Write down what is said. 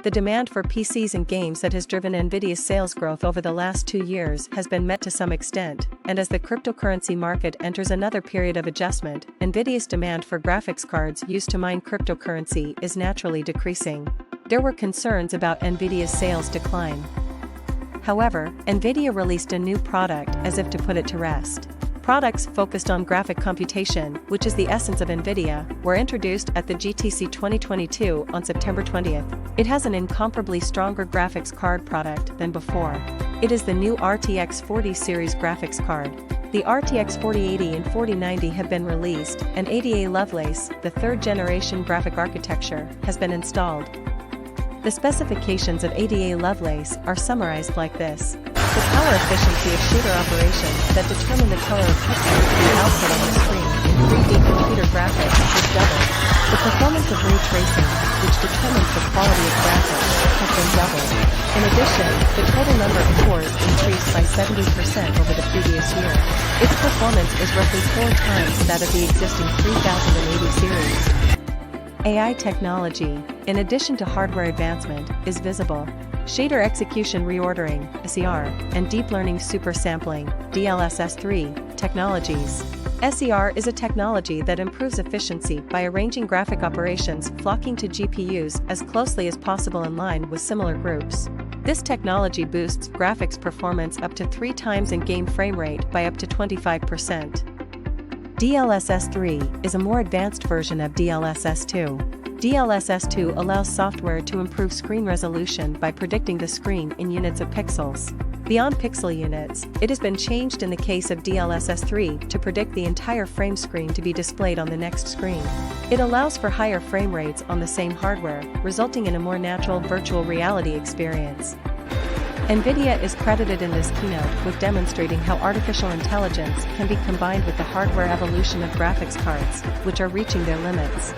The demand for PCs and games that has driven Nvidia's sales growth over the last 2 years has been met to some extent, and as the cryptocurrency market enters another period of adjustment, Nvidia's demand for graphics cards used to mine cryptocurrency is naturally decreasing. There were concerns about Nvidia's sales decline. However, Nvidia released a new product as if to put it to rest. Products focused on graphic computation, which is the essence of Nvidia, were introduced at the GTC 2022 on September 20th. It has an incomparably stronger graphics card product than before. It is the new RTX40 series graphics card. The RTX4080 and 4090 have been released, and ADA Lovelace, the third-generation graphic architecture, has been installed. The specifications of ADA Lovelace are summarized like this. The power efficiency of shader operations that determine the color of pixels to be output on the screen in 3D computer graphics is doubled. The performance of ray tracing, which determines the quality of graphics, has been doubled. In addition, the total number of cores increased by 70% over the previous year. Its performance is roughly 4 times that of the existing 3080 series. AI technology, in addition to hardware advancement, is visible. Shader execution reordering, SER, and deep learning super sampling, DLSS3, technologies. SER is a technology that improves efficiency by arranging graphic operations flocking to GPUs as closely as possible in line with similar groups. This technology boosts graphics performance up to 3 times and game frame rate by up to 25%. DLSS3 is a more advanced version of DLSS2. DLSS2 allows software to improve screen resolution by predicting the screen in units of pixels. Beyond pixel units, it has been changed in the case of DLSS3 to predict the entire frame screen to be displayed on the next screen. It allows for higher frame rates on the same hardware, resulting in a more natural virtual reality experience. Nvidia is credited in this keynote with demonstrating how artificial intelligence can be combined with the hardware evolution of graphics cards, which are reaching their limits.